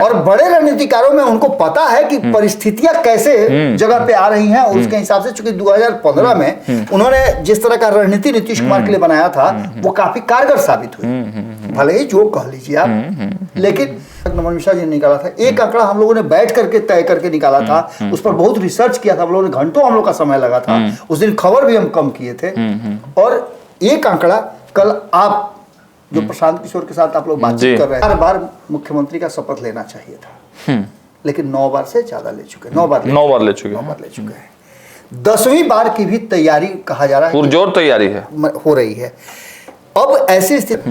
हैं। और बड़े रणनीतिकारों में उनको पता है कि परिस्थितियां कैसे जगह पे आ रही हैं और उसके हिसाब से, चूंकि 2015 में उन्होंने जिस तरह का रणनीति नीतीश कुमार के लिए बनाया था वो काफी कारगर साबित हुई। भले ही जो कह लीजिए आप, लेकिन नमन मिश्रा जी ने निकाला था एक आंकड़ा, हम लोगों ने बैठ करके तय करके निकाला था, उस पर बहुत रिसर्च किया था हम लोगों ने, घंटों हम लोग का समय लगा था, उस दिन खबर भी हम कम किए थे। और एक आंकड़ा कल आप जो प्रशांत किशोर के साथ आप लोग बातचीत कर रहे हैं, 4 बार मुख्यमंत्री का शपथ लेना चाहिए था, लेकिन 9 बार से ज्यादा ले चुके, 9 बार ले चुके हैं। 10वीं बार की भी तैयारी कहा जा रहा है, पुरजोर तैयारी है, हो रही है। अब ऐसी स्थिति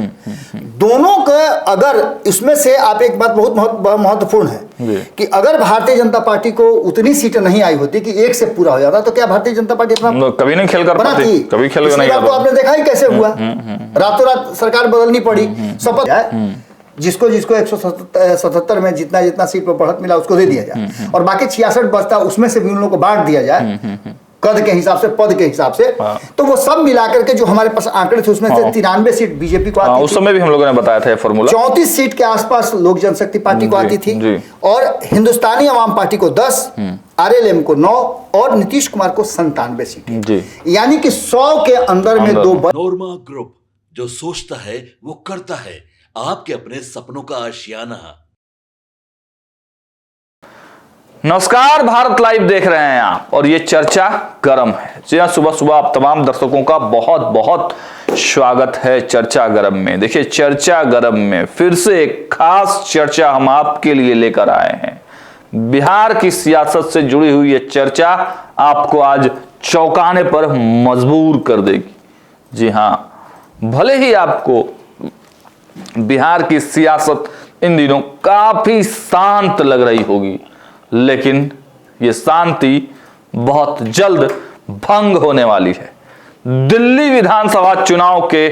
दोनों का, अगर इसमें से आप एक बात बहुत महत्वपूर्ण है कि अगर भारतीय जनता पार्टी को उतनी सीटें नहीं आई होती कि 1 से पूरा हो जाता, तो क्या भारतीय जनता पार्टी अपना कभी नहीं खेल कर पाती, कभी खेल नहीं तो आपने देखा ही कैसे हुआ, रातों रात सरकार बदलनी पड़ी। शपथ जिसको 177 में जितना सीट पर बढ़त मिला उसको दे दिया जाए और बाकी 66 बचता उसमें से भी उन लोगों को बांट दिया जाए कद के हिसाब से, पद के हिसाब से, तो वो सब मिलाकर के जो हमारे पास आंकड़े थे उसमें से 93 सीट बीजेपी को आती थी। उस समय भी हम लोगों ने बताया था फॉर्मूला। 34 सीट के आसपास लोक जनशक्ति पार्टी को आती थी और हिंदुस्तानी अवाम पार्टी को 10, आरएलएम को 9 और नीतीश कुमार को 97 सीटें, यानी कि 100 के अंदर में 2। नोरमा ग्रुप, जो सोचता है वो करता है, आपके अपने सपनों का आशियाना। नमस्कार, भारत लाइव देख रहे हैं आप और ये चर्चा गरम है। जी हाँ, सुबह सुबह आप तमाम दर्शकों का बहुत बहुत स्वागत है चर्चा गरम में। देखिए, चर्चा गरम में फिर से एक खास चर्चा हम आपके लिए लेकर आए हैं। बिहार की सियासत से जुड़ी हुई ये चर्चा आपको आज चौंकाने पर मजबूर कर देगी। जी हाँ, भले ही आपको बिहार की सियासत इन दिनों काफी शांत लग रही होगी, लेकिन ये शांति बहुत जल्द भंग होने वाली है। दिल्ली विधानसभा चुनाव के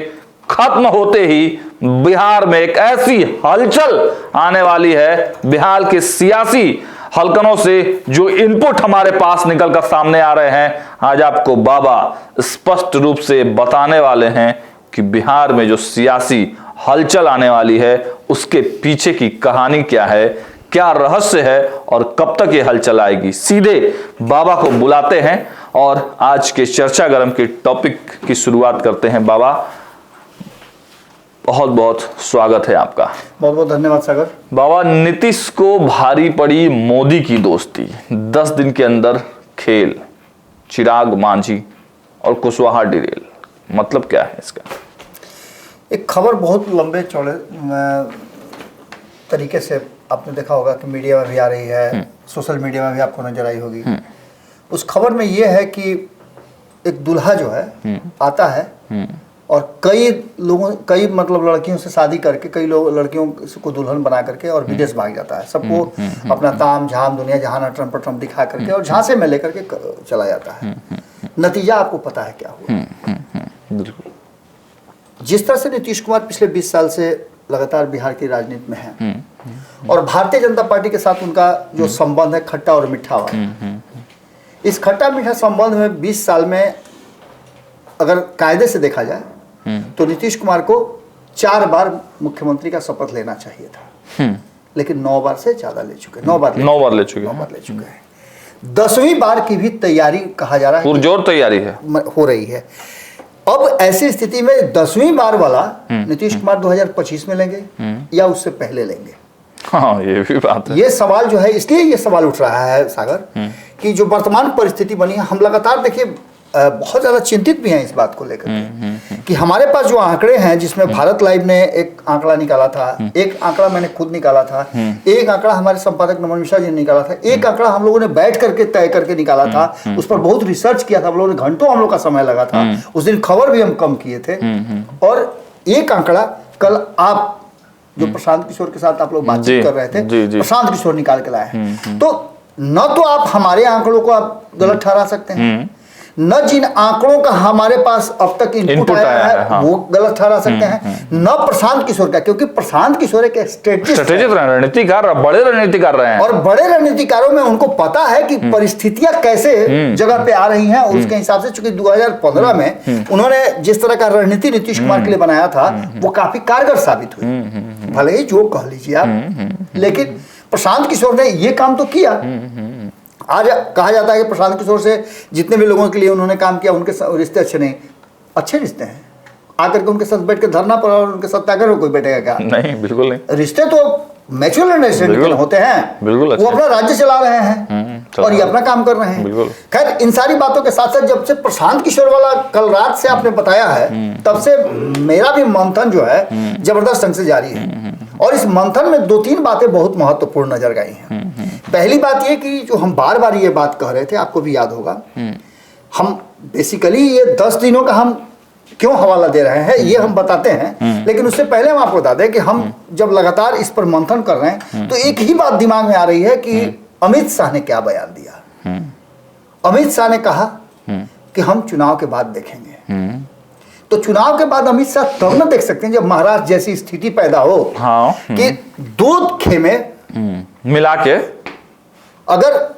खत्म होते ही बिहार में एक ऐसी हलचल आने वाली है। बिहार के सियासी हलकनों से जो इनपुट हमारे पास निकलकर सामने आ रहे हैं, आज आपको बाबा स्पष्ट रूप से बताने वाले हैं कि बिहार में जो सियासी हलचल आने वाली है उसके पीछे की कहानी क्या है, क्या रहस्य है और कब तक ये हलचल आएगी। सीधे बाबा को बुलाते हैं और आज के चर्चा गरम के टॉपिक की शुरुआत करते हैं। बाबा, बहुत बहुत स्वागत है आपका। बहुत बहुत धन्यवाद सागर। बाबा, नीतीश को भारी पड़ी मोदी की दोस्ती, 10 दिन के अंदर खेल, चिराग मांझी और कुशवाहा डिरेल, मतलब क्या है इसका? एक खबर बहुत लंबे चौड़े तरीके से आपने देखा होगा कि मीडिया में भी आ रही है, सोशल मीडिया में भी आपको नजर आई होगी। उस खबर में ये है कि एक दूल्हा जो है आता है और कई मतलब लड़कियों से शादी करके, कई लोग लड़कियों को दुल्हन बना करके और विदेश भाग जाता है। सबको अपना ताम झाम दुनिया जहान अटरम पटरम दिखा करके और झांसे में लेकर के चला जाता है। नतीजा आपको पता है क्या हुआ। जिस तरह से नीतीश कुमार पिछले 20 साल से लगातार बिहार की राजनीति में है और भारतीय जनता पार्टी के साथ उनका जो संबंध है खट्टा और मीठा वाला, इस खट्टा मीठा संबंध में 20 साल में अगर कायदे से देखा जाए तो नीतीश कुमार को 4 बार मुख्यमंत्री का शपथ लेना चाहिए था, लेकिन 9 बार से ज्यादा ले चुके, 9 बार ले चुके हैं। 10वीं बार की भी तैयारी कहा जा रहा है, पुरजोर तैयारी है, हो रही है। अब ऐसी स्थिति में 10वीं बार वाला नीतीश कुमार 2025 में लेंगे या उससे पहले लेंगे? हाँ, ये भी बात है। ये सवाल जो है, इसलिए ये सवाल उठ रहा है सागर कि जो वर्तमान परिस्थिति बनी है, हम लगातार देखिए बहुत ज्यादा चिंतित भी हैं इस बात को लेकर कि हमारे पास जो आंकड़े हैं, जिसमें भारत लाइव ने एक आंकड़ा निकाला था, एक आंकड़ा मैंने खुद निकाला था, एक आंकड़ा हमारे संपादक नमन मिश्रा जी ने निकाला था, एक आंकड़ा हम लोगों ने बैठ करके तय करके निकाला था, उस पर बहुत रिसर्च किया था हम लोगों ने, घंटों हम लोग का समय लगा था, उस दिन खबर भी हम कम किए थे। और एक आंकड़ा कल आप जो प्रशांत किशोर के साथ आप लोग बातचीत कर रहे थे, प्रशांत किशोर निकाल के लाए हैं। तो न तो आप हमारे आंकड़ों को आप गलत ठहरा सकते हैं, न जिन आंकड़ों का हमारे पास अब तक इनपुट आया है वो गलत ठहरा सकते हैं, न प्रशांत किशोर का, क्योंकि प्रशांत किशोर एक स्ट्रेटेजिस्ट रणनीतिकार, बड़े रणनीतिकार रहे हैं और बड़े रणनीतिकारों में उनको पता है कि परिस्थितियां कैसे जगह पे आ रही हैं और उसके हिसाब से, चूंकि 2015 में उन्होंने जिस तरह का रणनीति नीतीश कुमार के लिए बनाया था वो काफी कारगर साबित हुई। भले ही जो कह लीजिए आप, लेकिन प्रशांत किशोर ने ये काम तो किया। आज कहा जाता है कि प्रशांत किशोर से जितने भी लोगों के लिए उन्होंने काम किया उनके रिश्ते अच्छे नहीं, अच्छे रिश्ते हैं। आकर के उनके साथ बैठ के धरना पर और उनके सत्याग्रह में कोई बैठेगा क्या? नहीं, बिल्कुल नहीं। रिश्ते तो म्यूचुअल अंडरस्टैंडिंग होते हैं। बिल्कुल वो अपना राज्य चला रहे हैं और ये अपना काम कर रहे हैं। खैर, इन सारी बातों के साथ साथ जब से प्रशांत किशोर वाला कल रात से आपने बताया है, तब से मेरा भी मंथन जो है जबरदस्त ढंग से जारी है। और इस मंथन में 2-3 बातें बहुत महत्वपूर्ण नजर गई हैं। पहली बात ये कि जो हम बार बार ये बात कह रहे थे, आपको भी याद होगा, हम बेसिकली ये 10 दिनों का हम क्यों हवाला दे रहे हैं ये हम बताते हैं, लेकिन उससे पहले हम आपको बता दें कि हम जब लगातार इस पर मंथन कर रहे हैं तो एक ही बात दिमाग में आ रही है कि अमित शाह ने क्या बयान दिया। अमित शाह ने कहा कि हम चुनाव के बाद देखेंगे। तो चुनाव के बाद अमित शाह तब न देख सकते हैं जब महाराष्ट्र जैसी स्थिति पैदा हो। हाँ, कि 2 खेमे मिला के, अगर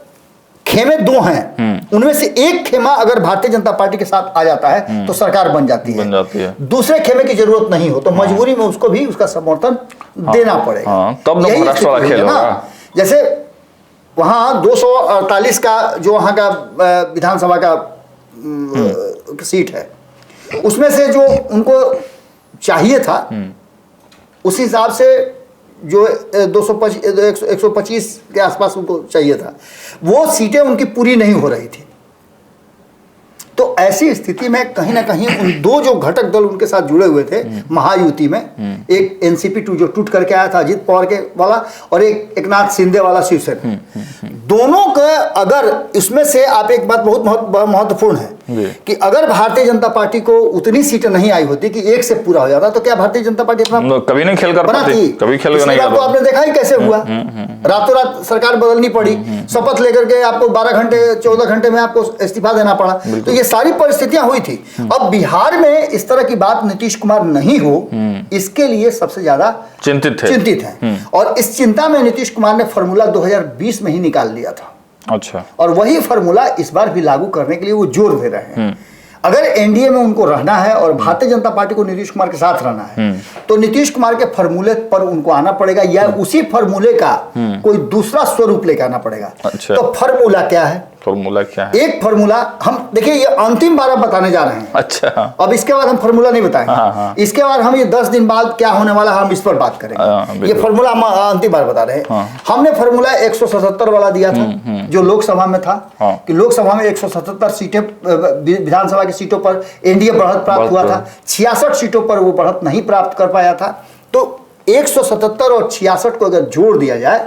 खेमे 2 हैं, उनमें से एक खेमा अगर भारतीय जनता पार्टी के साथ आ जाता है तो सरकार बन जाती है। दूसरे खेमे की जरूरत नहीं हो तो मजबूरी में उसको भी उसका समर्थन देना पड़ेगा। तब यही महाराष्ट्र वाला खेल होगा। जैसे वहां 248 का जो वहां का विधानसभा का सीट है, उसमें से जो उनको चाहिए था उस हिसाब से जो 125 के आसपास उनको चाहिए था, वो सीटें उनकी पूरी नहीं हो रही थी। तो ऐसी स्थिति में कहीं ना कहीं उन 2 जो घटक दल उनके साथ जुड़े हुए थे महायुति में, एक एनसीपी 2 जो टूट करके आया था अजीत पवार के वाला, और एक एकनाथ शिंदे वाला शिवसेना, दोनों का अगर इसमें से आप एक बात बहुत महत्वपूर्ण है कि अगर भारतीय जनता पार्टी को उतनी सीटें नहीं आई होती कि 1 से पूरा हो जाता तो क्या भारतीय जनता पार्टी अपना कभी नहीं खेल कर पाती, कभी खेल नहीं कर। तो आपने देखा ही कैसे हुआ, रातों रात सरकार बदलनी पड़ी, शपथ लेकर के आपको 12 घंटे 14 घंटे में आपको इस्तीफा देना पड़ा। तो ये सारी परिस्थितियां हुई थी। अब बिहार में इस तरह की बात नीतीश कुमार नहीं हो, इसके लिए सबसे ज्यादा चिंतित हैं। और इस चिंता में नीतीश कुमार ने फॉर्मूला 2020 में ही निकाल लिया था। अच्छा। और वही फॉर्मूला इस बार भी लागू करने के लिए वो जोर दे रहे हैं। अगर एनडीए में उनको रहना है और भारतीय जनता पार्टी को नीतीश कुमार के साथ रहना है तो नीतीश कुमार के फॉर्मूले पर उनको आना पड़ेगा, या उसी फॉर्मूले का कोई दूसरा स्वरूप लेकर आना पड़ेगा। अच्छा। तो फॉर्मूला क्या है? फॉर्मूला क्या है? एक फॉर्मूला हम देखिए, ये अंतिम बार हम बताने जा रहे हैं। अच्छा। अब इसके बाद हम फॉर्मूला नहीं बताएंगे। इसके बाद हम ये 10 दिन बाद क्या होने वाला हम इस पर बात करेंगे। ये फॉर्मूला हम अंतिम बार बता रहे हैं। हमने फॉर्मूला 177 वाला दिया था जो लोकसभा में था, कि लोकसभा में 177 सीटें विधानसभा की सीटों पर एनडीए बढ़त प्राप्त हुआ था, 66 सीटों पर वो बढ़त नहीं प्राप्त कर पाया था। तो 177 और 66 को अगर जोड़ दिया जाए,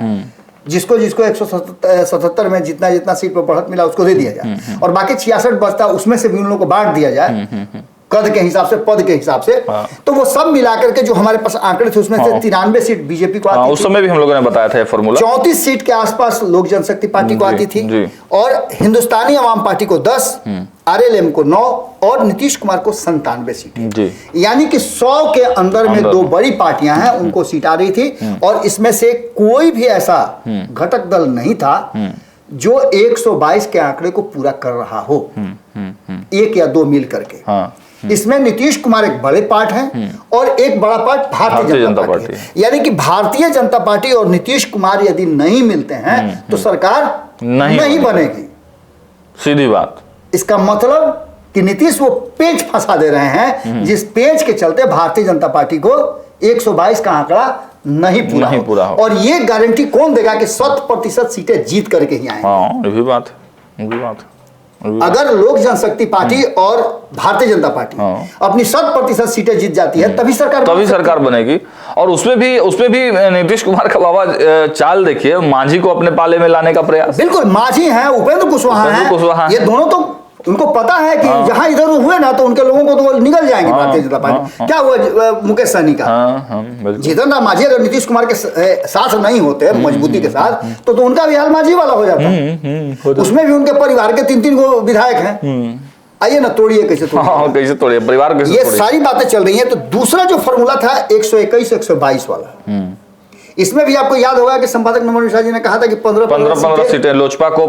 जिसको 177 में जितना सीट पर बढ़त मिला उसको दे दिया जाए, और बाकी 66 बचता उसमें से भी उन लोगों को बांट दिया जाए कद के हिसाब से, पद के हिसाब से, तो वो सब मिलाकर के जो हमारे पास आंकड़े थे उसमें से 93 सीट बीजेपी को आती थी। उस समय भी हम लोगों ने बताया था ये फॉर्मूला। 34 सीट के आसपास लोक जनशक्ति पार्टी को आती थी, और हिंदुस्तानी अवाम पार्टी को 10, आरएलएम को 9 और नीतीश कुमार को 97 सीटें। यानी कि 100 के अंदर में 2 बड़ी पार्टियां हैं, उनको सीट आ रही थी। और इसमें से कोई भी ऐसा घटक दल नहीं था जो 122 के आंकड़े को पूरा कर रहा हो, 1 या 2 मिल करके। इसमें नीतीश कुमार एक बड़े पार्ट हैं और एक बड़ा पार्ट भारतीय जनता पार्टी है। यानी कि भारतीय जनता पार्टी और नीतीश कुमार यदि नहीं मिलते हैं तो सरकार नहीं बनेगी। सीधी बात। इसका मतलब कि नीतीश वो पेच फंसा दे रहे हैं, जिस पेच के चलते भारतीय जनता पार्टी को 122 का आंकड़ा नहीं पूरा हो। और ये गारंटी कौन देगा कि 100% सीटें जीत करके ही आएंगे? ये भी बात है। अगर लोक जनशक्ति पार्टी और भारतीय जनता पार्टी अपनी 100% सीटें जीत जाती है तभी सरकार बनेगी। और उसमें भी नीतीश कुमार का बाबा चाल देखिए, मांझी को अपने पाले में लाने का प्रयास। बिल्कुल, मांझी हैं, उपेंद्र कुशवाहा हैं, ये दोनों तो उनको पता है कि जहां इधर हुए ना तो उनके लोगों को तो निकल जाएंगे भारतीय जनता पार्टी। क्या हुआ मुकेश सहनी का? जीतन राम मांझी अगर नीतीश कुमार के साथ नहीं होते मजबूती के साथ तो उनका भी हाल मांझी वाला हो जाता। उसमें भी उनके परिवार के 3-3 गो विधायक हैं। आइए ना, तोड़िए कैसे तोड़िए परिवार कैसे। ये सारी बातें चल रही हैं। तो दूसरा जो फॉर्मूला था 121-122 वाला, इसमें भी आपको याद होगा कि संपादक नमन मिश्रा जी ने कहा था कि 15 सीटें लोजपा को,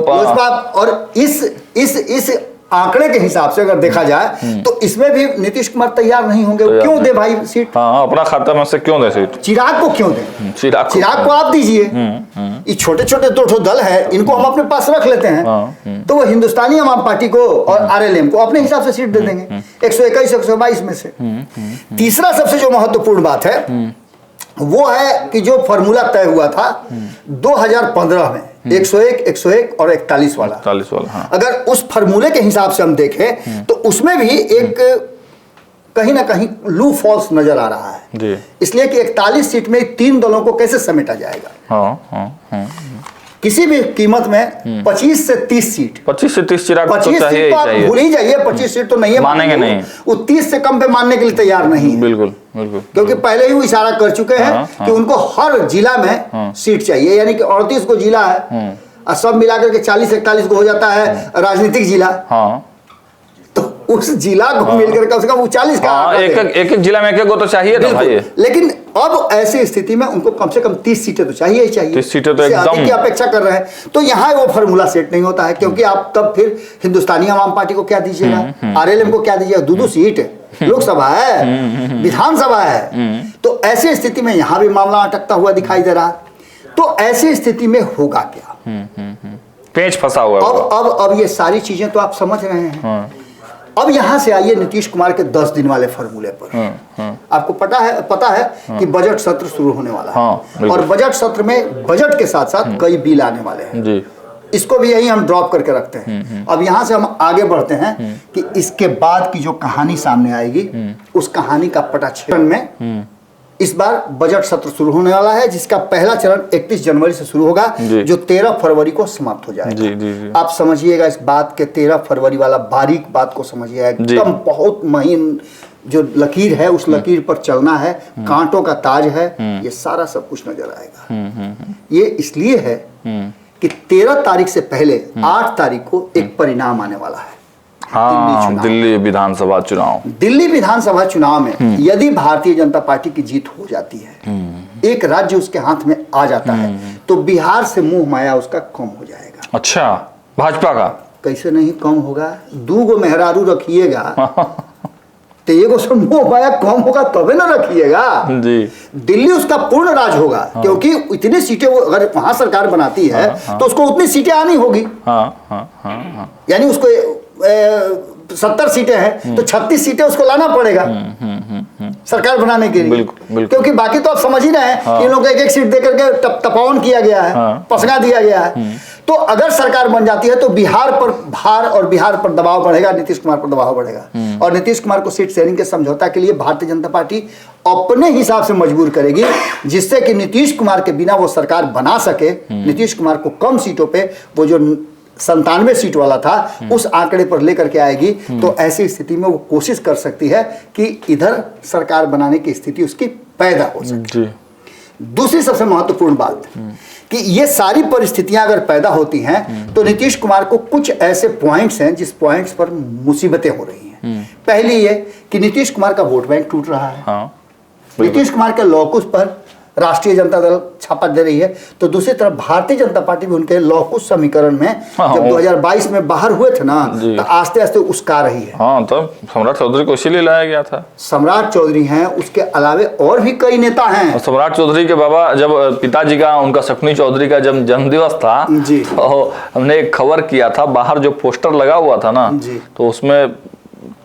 और इस आंकड़े के हिसाब से अगर देखा जाए तो इसमें भी नीतीश कुमार तैयार नहीं होंगे। तैयार क्यों नहीं। दे भाई सीट? हाँ, अपना खाता में से क्यों दे सीट? चिराग को क्यों दें? चिराग चिराग को आप दीजिए। ये छोटे छोटे दो दल है, इनको हम अपने पास रख लेते हैं, तो वो हिंदुस्तानी अवाम पार्टी को और आरएलएम को अपने हिसाब से सीट दे देंगे 121 122 में से। तीसरा सबसे जो महत्वपूर्ण बात है वो है कि जो फॉर्मूला तय हुआ था 2015 में 101 101 और 41 वाला, 41 वाला, हाँ। अगर उस फॉर्मूले के हिसाब से हम देखें तो उसमें भी एक कहीं ना कहीं लू फॉल्स नजर आ रहा है जी। इसलिए कि 41 सीट में 3 दलों को कैसे समेटा जाएगा। हाँ। किसी भी कीमत में 25 से 30 सीट, 25 से 30 चिराग तो 25 चाहिए सीट ही तो आप चाहिए। भूल ही जाइए, 25 सीट तो नहीं है, मानेंगे नहीं। वो 30 से कम पे मानने के लिए तैयार नहीं है। बिल्कुल। क्योंकि पहले ही वो इशारा कर चुके हैं कि उनको हर जिला में सीट चाहिए, यानी कि 38 को जिला है और सब मिलाकर के 40 41 को हो जाता है राजनीतिक जिला। हाँ, तो उस जिला को मिलकर कम से कम वो 40 का हाँ, एक जिला में एक को तो चाहिए ना भाई। लेकिन अब ऐसी स्थिति में उनको कम से कम 30 सीटें तो चाहिए ही चाहिए। 30 सीटें तो इससे एकदम अधिक की अपेक्षा कर रहे हैं, तो यहाँ वो फॉर्मूला सेट नहीं होता है, क्योंकि आप तब फिर हिंदुस्तानी अवाम पार्टी को क्या दीजिएगा, आरएलएम को क्या दीजिएगा, दो सीट लोकसभा है, विधानसभा है। तो ऐसी स्थिति में यहाँ भी मामला अटकता हुआ दिखाई दे रहा है। तो ऐसी स्थिति में होगा क्या? पेच फंसा हुआ है। अब ये सारी चीजें तो आप समझ रहे हैं। अब यहां से आइए नीतीश कुमार के 10 दिन वाले फॉर्मूले पर। आपको पता है कि बजट सत्र शुरू होने वाला है, और बजट सत्र में बजट के साथ साथ कई बिल आने वाले हैं जी। इसको भी यही हम ड्रॉप करके रखते हैं। अब यहां से हम आगे बढ़ते हैं कि इसके बाद की जो कहानी सामने आएगी उस कहानी का पटाक्षेपण में इस बार बजट सत्र शुरू होने वाला है, जिसका पहला चरण 31 जनवरी से शुरू होगा, जो 13 फरवरी को समाप्त हो जाएगा। जी। आप समझिएगा इस बात के 13 फरवरी वाला बारीक बात को समझिएगा, एकदम बहुत महीन जो लकीर है उस लकीर पर चलना है, कांटों का ताज है, ये सारा सब कुछ नजर आएगा। ये इसलिए है कि 13 तारीख से पहले 8 तारीख को एक परिणाम आने वाला है। हाँ, दिल्ली विधानसभा चुनाव। दिल्ली विधानसभा चुनाव में यदि भारतीय जनता पार्टी की जीत हो जाती है, एक राज्य उसके हाथ में आ जाता है, तो बिहार से मोह माया उसका कम हो जाएगा। अच्छा, भाजपा का कैसे नहीं कम होगा? 2 गो मेहरारू रखिएगा तो एगो से मोह माया कम होगा तबे ना रखिएगा जी। दिल्ली उसका पूर्ण राज होगा, क्योंकि इतनी सीटें वो अगर वहां सरकार बनाती है तो उसको उतनी सीटें आनी होगी। यानी उसको 70 सीटें हैं तो 36 सीटें उसको लाना पड़ेगा सरकार बनाने के लिए। बिल्कुल। क्योंकि बाकी तो आप समझ ही रहे हैं कि इन लोगों को एक सीट देकर के तपावन किया गया है, पसंगा दिया गया है। तो अगर सरकार बन जाती है तो बिहार पर भार और बिहार पर दबाव बढ़ेगा, नीतीश कुमार पर दबाव बढ़ेगा, और नीतीश कुमार को सीट शेयरिंग के समझौता के लिए भारतीय जनता पार्टी अपने हिसाब से मजबूर करेगी, जिससे कि नीतीश कुमार के बिना वो सरकार बना सके। नीतीश कुमार को कम सीटों पे वो जो 97 सीट वाला था उस आंकड़े पर लेकर के आएगी। तो ऐसी स्थिति में वो कोशिश कर सकती है कि इधर सरकार बनाने की स्थिति उसकी पैदा हो सके। दूसरी सबसे महत्वपूर्ण बात कि ये सारी परिस्थितियां अगर पैदा होती हैं तो नीतीश कुमार को कुछ ऐसे पॉइंट्स हैं जिस पॉइंट्स पर मुसीबतें हो रही हैं। पहली ये कि नीतीश कुमार का वोट बैंक टूट रहा है। नीतीश कुमार के लॉकुस पर राष्ट्रीय जनता दल छापा दे रही है, तो दूसरी तरफ भारतीय जनता पार्टी भी उनके लॉकुस समीकरण में जब 2022 में बाहर हुए थे ना, तो आस्ते आस्ते उसका रही है। हाँ, तो सम्राट चौधरी को इसीलिए लाया गया था। सम्राट चौधरी हैं, उसके अलावे और भी कई नेता हैं। सम्राट चौधरी के बाबा जब पिताजी का, उनका शकुनी चौधरी का जब जन्मदिवस था जी, तो हमने एक खबर किया था, बाहर जो पोस्टर लगा हुआ था ना, तो उसमें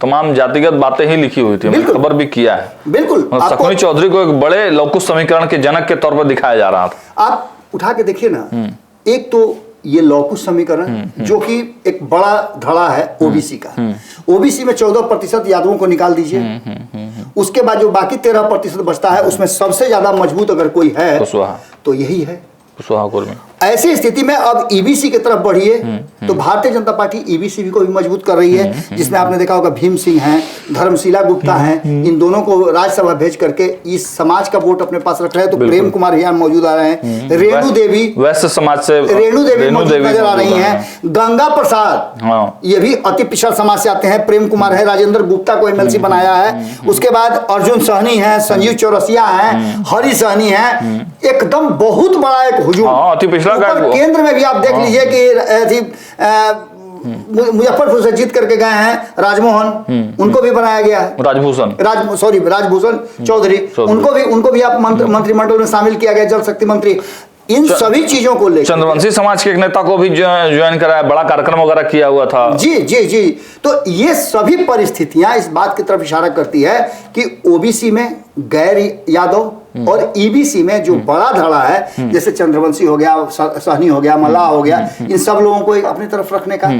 तमाम जातिगत बातें ही लिखी हुई थी। खबर भी किया है। बिल्कुल। शकुनी चौधरी को एक बड़े लौकुश समीकरण के जनक के तौर पर दिखाया जा रहा था। आप उठा के देखिए ना, एक तो ये लौकुश समीकरण जो कि एक बड़ा धड़ा है ओबीसी का। ओबीसी में 14% यादवों को निकाल दीजिए, उसके बाद जो बाकी 13% बचता है उसमें सबसे ज्यादा मजबूत अगर कोई है तो यही है कुशवाहा। ऐसी स्थिति में अब ईबीसी की तरफ बढ़िए तो भारतीय जनता पार्टी ईबीसी को भी मजबूत कर रही है, जिसमें आपने देखा होगा भीम सिंह हैं, धर्मशिला गुप्ता हैं, इन दोनों को राज्यसभा भेज करके इस समाज का वोट अपने पास रख रहे हैं। तो प्रेम कुमार यहाँ मौजूद आ रहे हैं, रेणु देवी वैश्य समाज से रेणु देवी नजर आ रही हैं, गंगा प्रसाद ये भी अति पिछड़ा समाज से आते हैं, प्रेम कुमार है, राजेंद्र गुप्ता को एमएलसी बनाया है, उसके बाद अर्जुन सहनी है, संजीव चौरसिया है, हरि सहनी है, एकदम बहुत बड़ा एक हुजूम। केंद्र में भी आप देख लीजिए कि मुजफ्फरपुर से जीत करके गए हैं राजमोहन, उनको भी बनाया गया है। राजभूषण चौधरी, उनको भी आप मंत्रिमंडल में शामिल किया गया, जल शक्ति मंत्री। इन सभी चीजों को लेकर चंद्रवंशी समाज के एक नेता को भी ज्वाइन कराया, बड़ा कार्यक्रम वगैरह किया हुआ था। जी। तो ये सभी परिस्थितियां इस बात की तरफ इशारा करती है कि ओबीसी में गैर यादव और ईबीसी में जो बड़ा धड़ा है, जैसे चंद्रवंशी हो गया, सहनी हो गया, मल्लाह हो गया, इन सब लोगों को अपनी तरफ रखने का,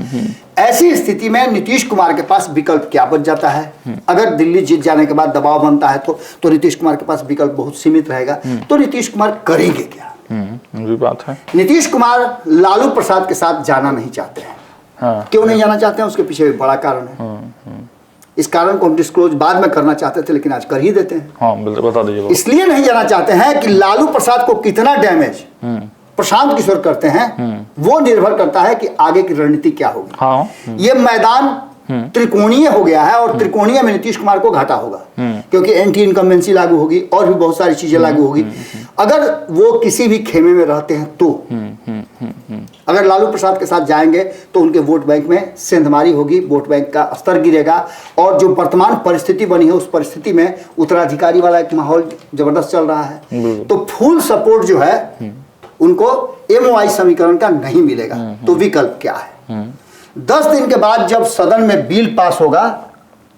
ऐसी स्थिति में नीतीश कुमार के पास विकल्प क्या बच जाता है? अगर दिल्ली जीत जाने के बाद दबाव बनता है तो नीतीश कुमार के पास विकल्प बहुत सीमित रहेगा। तो नीतीश कुमार करेंगे क्या? भी बात है। नीतीश कुमार लालू प्रसाद के साथ जाना नहीं चाहते हैं। क्यों नहीं जाना चाहते हैं? उसके पीछे भी बड़ा कारण है। इस कारण को हम डिस्क्लोज बाद में करना चाहते थे, लेकिन आज कर ही देते हैं। बता दीजिए। इसलिए नहीं जाना चाहते हैं कि लालू प्रसाद को कितना डैमेज प्रशांत किशोर करते हैं, वो निर्भर करता है कि आगे की रणनीति क्या होगी। ये मैदान त्रिकोणीय हो गया है और त्रिकोणीय में नीतीश कुमार को घाटा होगा, क्योंकि एंटी इनकम्बेंसी लागू होगी और भी बहुत सारी चीजें लागू होगी। अगर वो किसी भी खेमे में रहते हैं तो अगर लालू प्रसाद के साथ जाएंगे तो उनके वोट बैंक में सेंधमारी होगी, वोट बैंक का स्तर गिरेगा, और जो वर्तमान परिस्थिति बनी है उस परिस्थिति में उत्तराधिकारी वाला एक माहौल जबरदस्त चल रहा है। तो फुल सपोर्ट जो है उनको MOI समीकरण का नहीं मिलेगा। तो विकल्प क्या है? 10 दिन के बाद जब सदन में बिल पास होगा,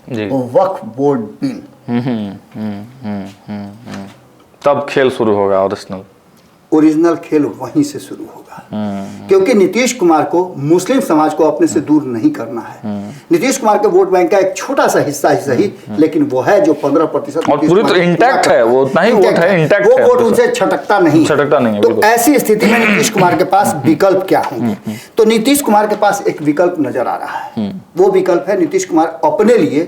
वक्फ बोर्ड बिल, तब खेल शुरू होगा। ओरिजिनल खेल वहीं से शुरू होगा, क्योंकि नीतीश कुमार को मुस्लिम समाज को अपने से दूर नहीं करना है। नीतीश कुमार के वोट बैंक का एक छोटा सा हिस्सा ही सही, लेकिन वो है जो 15% और पूरी तरह इंटैक्ट है, वो उतना ही वोट है, इंटैक्ट वो वोट उनसे छटकता नहीं। तो ऐसी स्थिति में नीतीश कुमार के पास विकल्प क्या होंगे? तो नीतीश कुमार के पास एक विकल्प नजर आ रहा है। वो विकल्प है नीतीश कुमार अपने लिए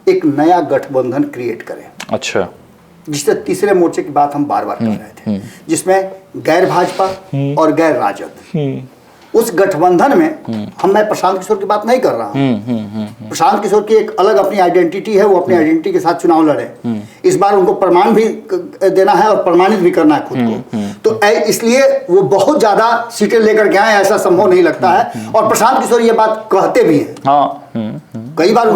एक नया गठबंधन क्रिएट करें। अच्छा। जिससे तीसरे मोर्चे की बात हम बार बार कर रहे थे, जिसमें गैर भाजपा और गैर राजद, उस गठबंधन में मैं प्रशांत किशोर की बात नहीं कर रहा हूं। प्रशांत किशोर की एक अलग अपनी आइडेंटिटी है, वो अपनी आइडेंटिटी के साथ चुनाव लड़े। इस बार उनको प्रमाण भी देना है और प्रमाणित भी करना है खुद को। तो इसलिए वो बहुत ज्यादा सीटें लेकर के आए, ऐसा संभव नहीं लगता है। और प्रशांत किशोर ये बात कहते भी हैं। कई बार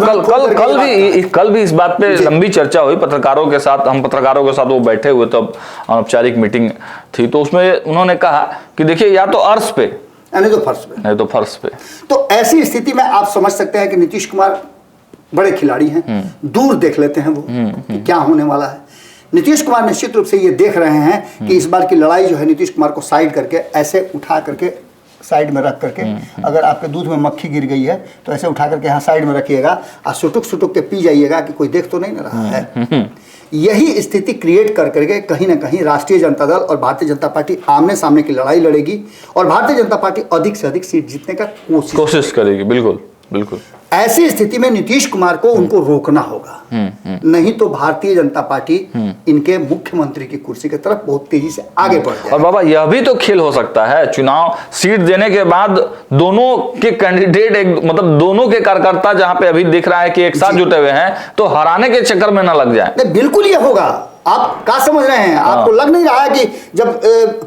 कल भी इस बात पे लंबी चर्चा हुई पत्रकारों के साथ। हम पत्रकारों के साथ वो बैठे हुए, तब अनौपचारिक मीटिंग थी, तो उसमें उन्होंने कहा कि देखिए या तो अर्श पे नहीं तो फर्श पे। तो ऐसी स्थिति में आप समझ सकते हैं कि नीतीश कुमार बड़े खिलाड़ी हैं, दूर देख लेते हैं वो कि क्या होने वाला है। नीतीश कुमार निश्चित रूप से ये देख रहे हैं कि इस बार की लड़ाई जो है नीतीश कुमार को साइड करके, ऐसे उठा करके साइड में रख करके, अगर आपके दूध में मक्खी गिर गई है तो ऐसे उठा करके यहाँ साइड में रखिएगा और सुटुक के पी जाइएगा कि कोई देख तो नहीं रहा है। यही स्थिति क्रिएट कर करके कहीं ना कहीं राष्ट्रीय जनता दल और भारतीय जनता पार्टी आमने सामने की लड़ाई लड़ेगी और भारतीय जनता पार्टी अधिक से अधिक सीट जीतने का कोशिश करेगी। बिल्कुल। ऐसी स्थिति में नीतीश कुमार को उनको रोकना होगा, नहीं तो भारतीय जनता पार्टी इनके मुख्यमंत्री की कुर्सी की तरफ बहुत तेजी से आगे बढ़ जाएगी। और बाबा यह भी तो खेल हो सकता है, चुनाव सीट देने के बाद दोनों के कैंडिडेट मतलब दोनों के कार्यकर्ता जहां पे अभी दिख रहा है कि एक साथ जुटे हुए हैं, तो हराने के चक्कर में ना लग जाए। बिल्कुल ये होगा। आप क्या समझ रहे हैं? आपको लग नहीं रहा है कि जब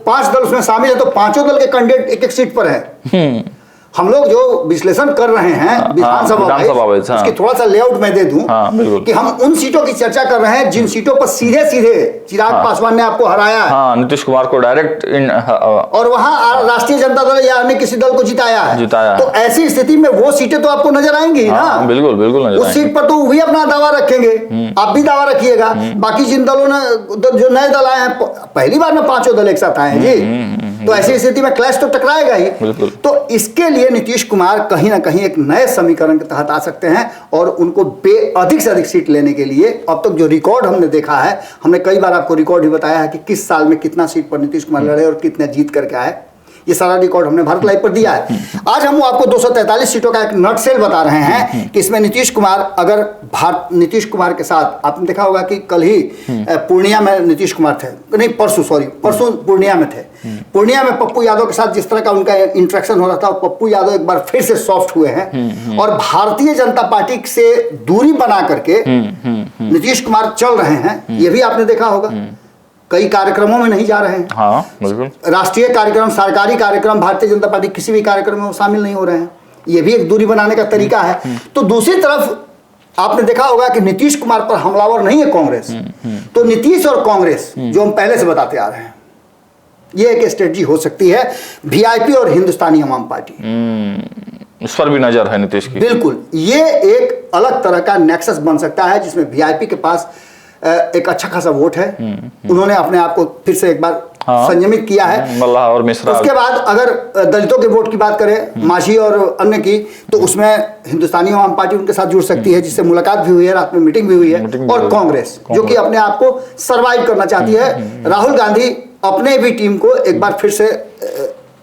5 दल उसमें शामिल है तो पांचों दल के कैंडिडेट एक सीट पर है? हम लोग जो विश्लेषण कर रहे हैं विधानसभा में, उसकी थोड़ा सा लेआउट मैं दे दूं कि हम उन सीटों की चर्चा कर रहे हैं जिन सीटों पर सीधे चिराग पासवान ने आपको हराया है, नीतीश कुमार को डायरेक्ट और वहां राष्ट्रीय जनता दल या अन्य किसी दल को जिताया है। तो ऐसी स्थिति में वो सीटें तो आपको नजर आएंगी ना। बिल्कुल उस सीट पर तो वही अपना दावा रखेंगे, आप भी दावा रखिएगा। बाकी जिन दलों ने जो नए दल आए हैं, पहली बार में 5 दल एक साथ आए हैं जी, तो ऐसी स्थिति में क्लैश तो टकराएगा ही। तो इसके लिए नीतीश कुमार कहीं ना कहीं एक नए समीकरण के तहत आ सकते हैं और उनको अधिक से अधिक सीट लेने के लिए अब तक जो रिकॉर्ड हमने देखा है, हमने कई बार आपको रिकॉर्ड भी बताया है कि किस साल में कितना सीट पर नीतीश कुमार लड़े और कितने जीत करके आए। ये सारा रिकॉर्ड हमने भारत लाइव पर दिया है। आज हम आपको 243 सीटों का एक नटसेल बता रहे हैं कि इसमें नीतीश कुमार अगर नीतीश कुमार के साथ आपने देखा होगा कि कल ही पूर्णिया में नीतीश कुमार थे, नहीं परसों पूर्णिया में थे। पूर्णिया में पप्पू यादव के साथ जिस तरह का उनका इंटरेक्शन हो रहा था, पप्पू यादव एक बार फिर से सॉफ्ट हुए हैं और भारतीय जनता पार्टी से दूरी बना करके नीतीश कुमार चल रहे हैं। ये भी आपने देखा होगा, कई कार्यक्रमों में नहीं जा रहे हैं। हाँ, बिल्कुल। राष्ट्रीय कार्यक्रम, सरकारी कार्यक्रम, भारतीय जनता पार्टी किसी भी कार्यक्रम में शामिल नहीं हो रहे हैं। ये भी एक दूरी बनाने का तरीका है। तो दूसरी तरफ आपने देखा होगा कि नीतीश कुमार पर हमलावर नहीं है कांग्रेस, तो नीतीश और कांग्रेस जो हम पहले से बताते आ रहे हैं, ये एक स्ट्रेटजी हो सकती है वीआईपी और हिंदुस्तानी अवाम पार्टी। इस पर भी नजर है नीतीश की। बिल्कुल, ये एक अलग तरह का नेक्सस बन सकता है जिसमें वीआईपी के पास एक अच्छा खासा वोट है। उन्होंने अपने आप को फिर से एक बार संयमित किया है। मल्लाह और मिश्रा। उसके बाद अगर दलितों के वोट की बात करें, मांझी और अन्य की, तो उसमें हिंदुस्तानी अवाम पार्टी उनके साथ जुड़ सकती है, जिससे मुलाकात भी हुई है, रात में मीटिंग भी हुई है। और कांग्रेस जो कि अपने आप को सरवाइव करना चाहती है। राहुल गांधी अपने भी टीम को एक बार फिर से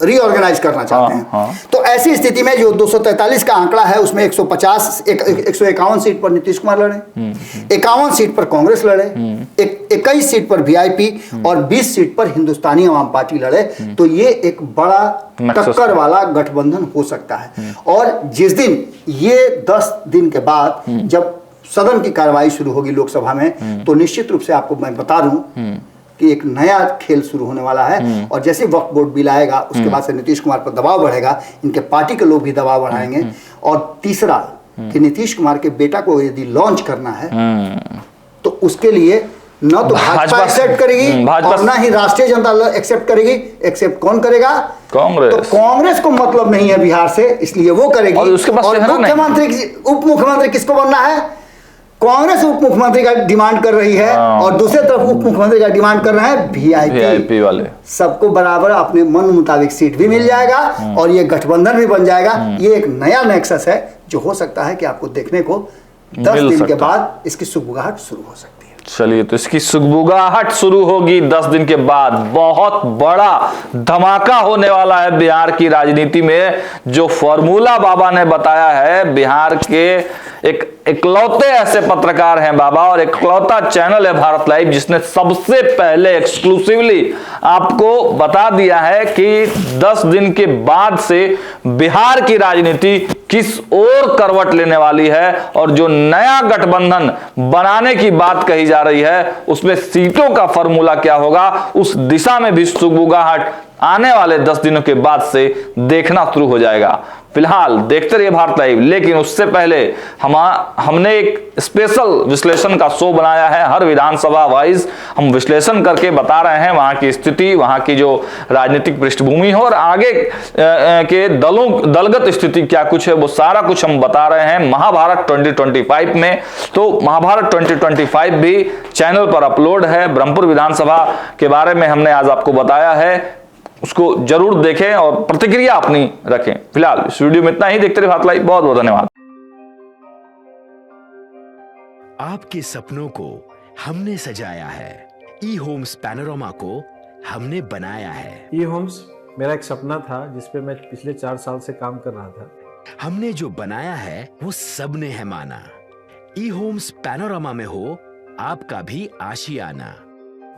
रीऑर्गेनाइज करना चाहते हैं। तो ऐसी स्थिति में जो 243 का आंकड़ा है उसमें 151 सीट पर नीतीश कुमार लड़े, 51 सीट पर कांग्रेस लड़े, 21 सीट पर वीआईपी और 20 सीट पर हिंदुस्तानी अवाम पार्टी लड़े। तो ये एक बड़ा टक्कर वाला गठबंधन हो सकता है। और जिस दिन ये 10 दिन के बाद जब सदन की कार्रवाई शुरू होगी लोकसभा में, तो निश्चित रूप से आपको मैं बता दूं कि एक नया खेल शुरू होने वाला है। और जैसे वक्फ बोर्ड बिल आएगा उसके बाद से नीतीश कुमार पर दबाव बढ़ेगा, इनके पार्टी के लोग भी दबाव बढ़ाएंगे। और तीसरा कि नीतीश कुमार के बेटा को यदि लॉन्च करना है तो उसके लिए न तो भाजपा एक्सेप्ट करेगी और न ही राष्ट्रीय जनता दल एक्सेप्ट करेगी। एक्सेप्ट कौन करेगा? कांग्रेस। तो कांग्रेस को मतलब नहीं है बिहार से, इसलिए वो करेगी। और मुख्यमंत्री उप मुख्यमंत्री किसको बनना है? कांग्रेस उप मुख्यमंत्री का डिमांड कर रही है और दूसरी तरफ उप मुख्यमंत्री का डिमांड कर रहे हैं वीआईपी वाले। सबको बराबर अपने मन मुताबिक सीट भी मिल जाएगा और ये गठबंधन भी बन जाएगा। ये एक नया नेक्सस है जो हो सकता है कि आपको देखने को 10 दिन के बाद इसकी सुगबुगाहट शुरू हो सकती है। चलिए, तो इसकी सुगबुगाहट शुरू होगी 10 दिन के बाद। बहुत बड़ा धमाका होने वाला है बिहार की राजनीति में। जो फॉर्मूला बाबा ने बताया है, बिहार के एक इकलौते ऐसे पत्रकार हैं बाबा और इकलौता चैनल है भारत लाइव जिसने सबसे पहले एक्सक्लूसिवली आपको बता दिया है कि 10 दिन के बाद से बिहार की राजनीति किस ओर करवट लेने वाली है। और जो नया गठबंधन बनाने की बात कही जा रही है उसमें सीटों का फॉर्मूला क्या होगा, उस दिशा में भी सुगबुगाहट आने वाले 10 दिनों के बाद से देखना शुरू हो जाएगा। फिलहाल देखते रहिए भारत लाइव, लेकिन उससे पहले हमने एक स्पेशल विश्लेषण का शो बनाया है। हर विधानसभा वाइज हम विश्लेषण करके बता रहे हैं वहां की स्थिति, वहां की जो राजनीतिक पृष्ठभूमि हो और आगे के दलगत स्थिति क्या कुछ है, वो सारा कुछ हम बता रहे हैं महाभारत 2025 में। तो महाभारत 2025 भी चैनल पर अपलोड है। ब्रह्मपुर विधानसभा के बारे में हमने आज आपको बताया है, उसको जरूर देखें और प्रतिक्रिया अपनी रखें। फिलहाल इस वीडियो में इतना ही। देखते रहिए भारत लाइव। बहुत बहुत धन्यवाद। आपके सपनों को हमने सजाया है, ई होम्स पैनोरामा को हमने बनाया है। ई होम्स मेरा एक सपना था जिसपे मैं पिछले 4 साल से काम कर रहा था। हमने जो बनाया है वो सबने है माना। ई होम्स पैनोरामा में हो आपका भी आशियाना।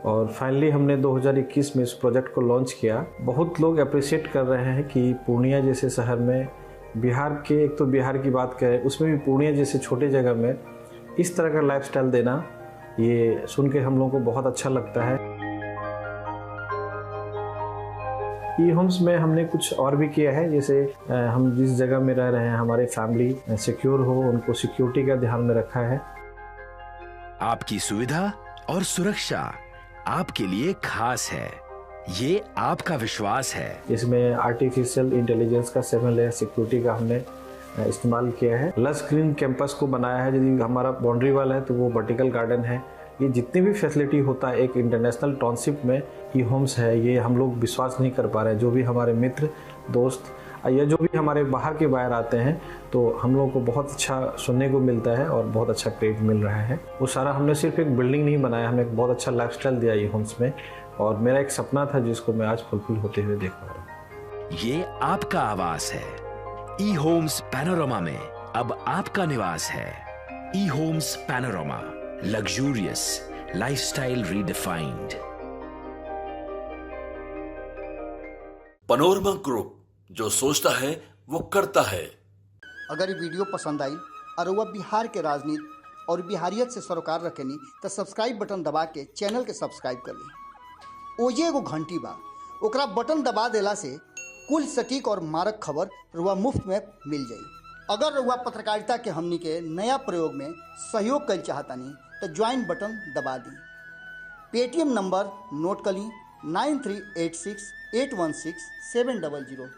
और फाइनली हमने 2021 में इस प्रोजेक्ट को लॉन्च किया। बहुत लोग अप्रिशिएट कर रहे हैं कि पूर्णिया जैसे शहर में, बिहार के, एक तो बिहार की बात करें उसमें भी पूर्णिया जैसे छोटे जगह में इस तरह का लाइफस्टाइल देना, ये सुन के हम लोगों को बहुत अच्छा लगता है। ई होम्स में हमने कुछ और भी किया है, जैसे हम जिस जगह में रह रहे हैं हमारे फैमिली सिक्योर हो, उनको सिक्योरिटी का ध्यान में रखा है। आपकी सुविधा और सुरक्षा आपके लिए खास है, ये आपका विश्वास है। इसमें आर्टिफिशियल इंटेलिजेंस का 7 लेयर सिक्योरिटी का हमने इस्तेमाल किया है। लस ग्रीन कैंपस को बनाया है। यदि हमारा बाउंड्री वाल है तो वो वर्टिकल गार्डन है। ये जितनी भी फैसिलिटी होता है एक इंटरनेशनल टाउनशिप में ई होम्स है, ये हम लोग विश्वास नहीं कर पा रहे हैं। जो भी हमारे मित्र दोस्त या जो भी हमारे बाहर के बाहर आते हैं तो हम लोगों को बहुत अच्छा सुनने को मिलता है और बहुत अच्छा क्रेडिट मिल रहा है। वो सारा हमने सिर्फ एक बिल्डिंग नहीं बनाया, हमने एक बहुत अच्छा लाइफस्टाइल दिया ई होम्स में। और मेरा एक सपना था जिसको मैं आज फुलफिल होते हुए देख पा रहा हूँ। ये आपका आवास है। ई होम्स पैनोरामा में अब आपका निवास है। E Homes Panorama, luxurious lifestyle redefined. Panorama group, जो सोचता है वो करता है। अगर ये वीडियो पसंद आई और वह बिहार के राजनीति और बिहारियत से सरोकार रखेनी तो सब्सक्राइब बटन दबा के चैनल के सब्सक्राइब कर ली। ओजे एगो घंटी बा, ओकरा बटन दबा देला से कुल सटीक और मारक खबर रुआ मुफ्त में मिल जाई। अगर रुआ पत्रकारिता के हमनी के नया प्रयोग में सहयोग कर चाहतानी तो ज्वाइन बटन दबा दी। पेटीएम नंबर नोट कर ली 9386816700।